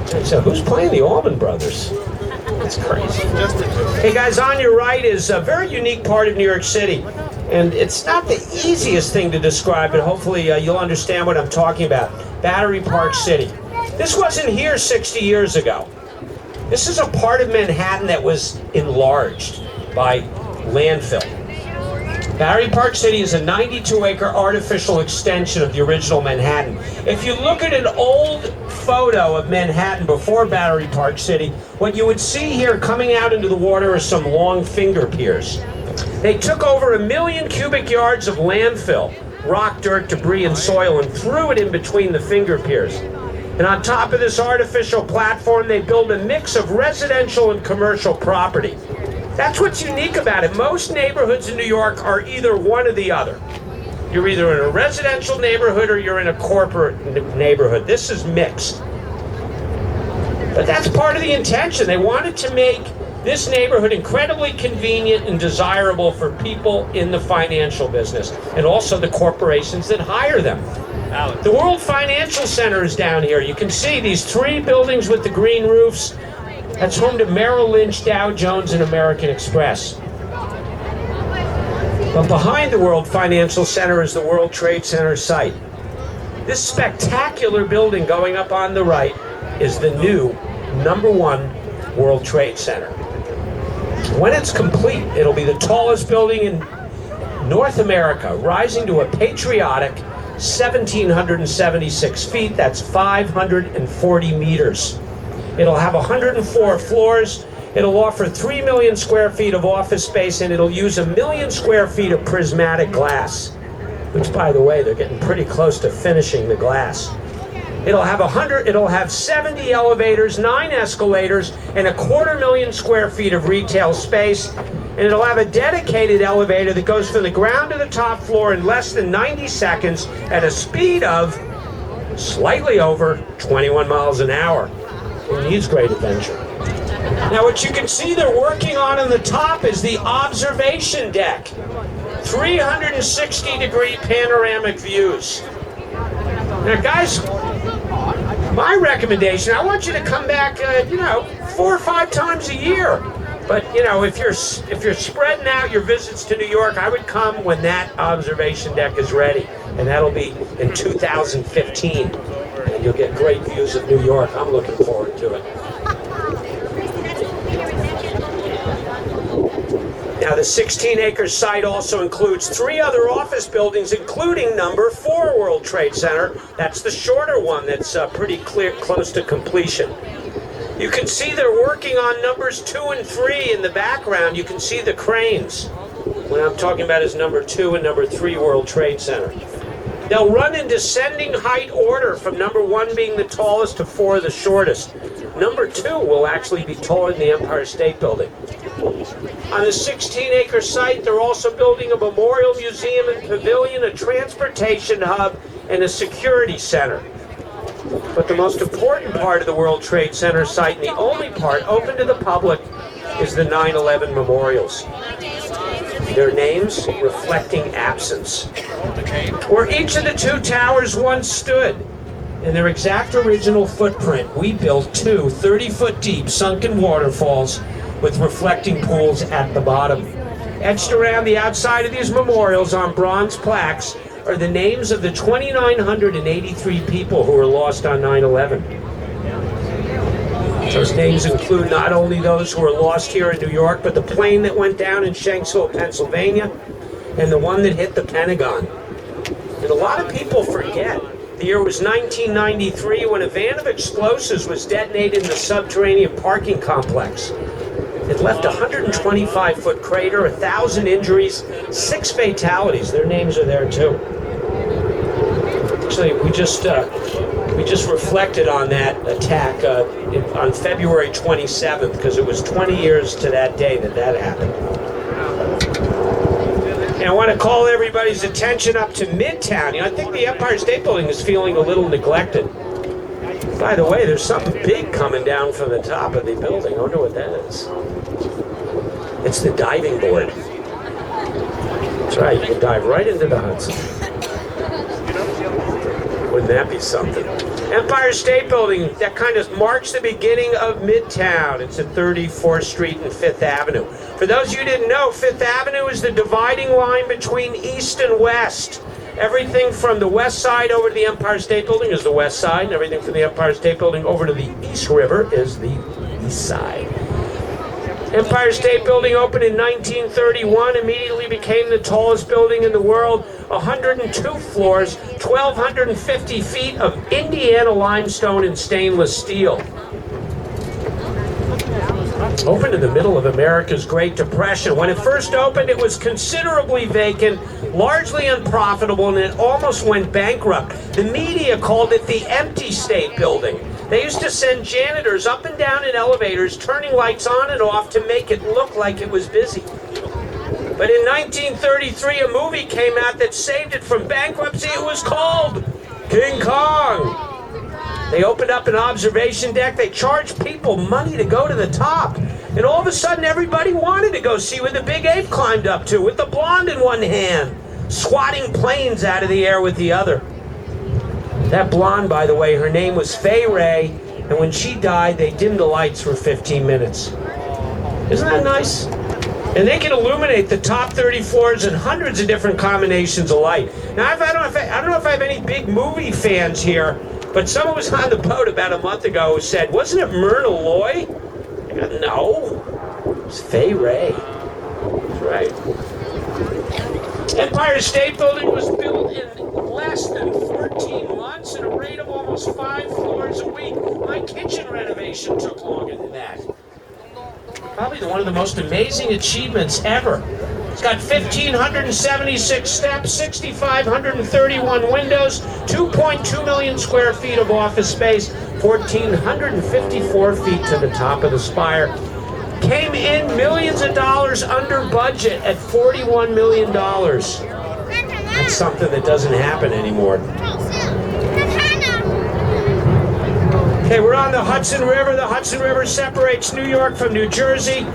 So who's playing the Allman Brothers? That's crazy. Hey guys, on your right is a very unique part of New York City. And it's not the easiest thing to describe, but hopefully you'll understand what I'm talking about. Battery Park City. This wasn't here 60 years ago. This is a part of Manhattan that was enlarged by landfill. Battery Park City is a 92-acre artificial extension of the original Manhattan. If you look at an old photo of Manhattan before Battery Park City, what you would see here coming out into the water are some long finger piers. They took over 1 million cubic yards of landfill, rock, dirt, debris, and soil, and threw it in between the finger piers. And on top of this artificial platform, they built a mix of residential and commercial property. That's what's unique about it. Most neighborhoods in New York are either one or the other. You're either in a residential neighborhood or you're in a corporate neighborhood. This is mixed. But that's part of the intention. They wanted to make this neighborhood incredibly convenient and desirable for people in the financial business and also the corporations that hire them. The World Financial Center is down here. You can see these 3 buildings with the green roofs. That's home to Merrill Lynch, Dow Jones, and American Express. But behind the World Financial Center is the World Trade Center site. This spectacular building going up on the right is the new #1 World Trade Center. When it's complete, it'll be the tallest building in North America, rising to a patriotic 1,776 feet. That's 540 meters. It'll have 104 floors. It'll offer 3 million square feet of office space, and it'll use 1 million square feet of prismatic glass, which, by the way, they're getting pretty close to finishing the glass. It'll have 70 elevators, 9 escalators, and 250,000 square feet of retail space. And it'll have a dedicated elevator that goes from the ground to the top floor in less than 90 seconds at a speed of slightly over 21 miles an hour. Who needs great adventure? Now what you can see they're working on the top is the observation deck. 360-degree panoramic views. Now guys, my recommendation, I want you to come back, 4 or 5 times a year. But, if you're spreading out your visits to New York, I would come when that observation deck is ready. And that'll be in 2015. And you'll get great views of New York. I'm looking forward to it. Now, the 16-acre site also includes 3 other office buildings, including #4 World Trade Center. That's the shorter one that's pretty close to completion. You can see they're working on numbers 2 and 3 in the background. You can see the cranes. What I'm talking about is #2 and #3 World Trade Center. They'll run in descending height order, from #1 being the tallest to 4 the shortest. #2 will actually be taller than the Empire State Building. On the 16-acre site, they're also building a memorial museum and pavilion, a transportation hub, and a security center. But the most important part of the World Trade Center site, and the only part open to the public, is the 9/11 memorials. Their names reflecting absence. Where each of the 2 towers once stood. In their exact original footprint, we built 2 30-foot deep sunken waterfalls with reflecting pools at the bottom. Etched around the outside of these memorials on bronze plaques are the names of the 2,983 people who were lost on 9/11. Those names include not only those who were lost here in New York, but the plane that went down in Shanksville, Pennsylvania, and the one that hit the Pentagon. And a lot of people forget. The year was 1993 when a van of explosives was detonated in the subterranean parking complex. It left a 125-foot crater, 1,000 injuries, 6 fatalities. Their names are there too. Actually, we just reflected on that attack on February 27th, because it was 20 years to that day that happened. And I want to call everybody's attention up to Midtown. I think the Empire State Building is feeling a little neglected. By the way, there's something big coming down from the top of the building. I wonder what that is. It's the diving board. That's right, you can dive right into the Hudson. Wouldn't that be something? Empire State Building, that kind of marks the beginning of Midtown. It's at 34th Street and 5th Avenue. For those of you who didn't know, 5th Avenue is the dividing line between East and West. Everything from the west side over to the Empire State Building is the west side, and everything from the Empire State Building over to the East River is the east side. Empire State Building opened in 1931, immediately became the tallest building in the world, 102 floors, 1,250 feet of Indiana limestone and stainless steel. Opened in the middle of America's Great Depression. When it first opened, it was considerably vacant, largely unprofitable, and it almost went bankrupt. The media called it the Empty State Building. They used to send janitors up and down in elevators, turning lights on and off to make it look like it was busy. But in 1933, a movie came out that saved it from bankruptcy. It was called King Kong. They opened up an observation deck. They charged people money to go to the top. And all of a sudden, everybody wanted to go see where the big ape climbed up to, with the blonde in one hand, swatting planes out of the air with the other. That blonde, by the way, her name was Fay Ray, and when she died, they dimmed the lights for 15 minutes. Isn't that nice? And they can illuminate the top 30 floors in hundreds of different combinations of light. Now, I don't know if I have any big movie fans here, but someone was on the boat about a month ago who said, wasn't it Myrna Loy? I go, no, it was Fay Ray. That's right. Empire State Building was built in less than 14 months at a rate of almost 5 floors a week. My kitchen renovation took longer than that. Probably one of the most amazing achievements ever. It's got 1,576 steps, 6,531 windows, 2.2 million square feet of office space, 1,454 feet to the top of the spire. Came in millions of dollars under budget at $41 million. That's something that doesn't happen anymore. Okay, we're on the Hudson River. The Hudson River separates New York from New Jersey.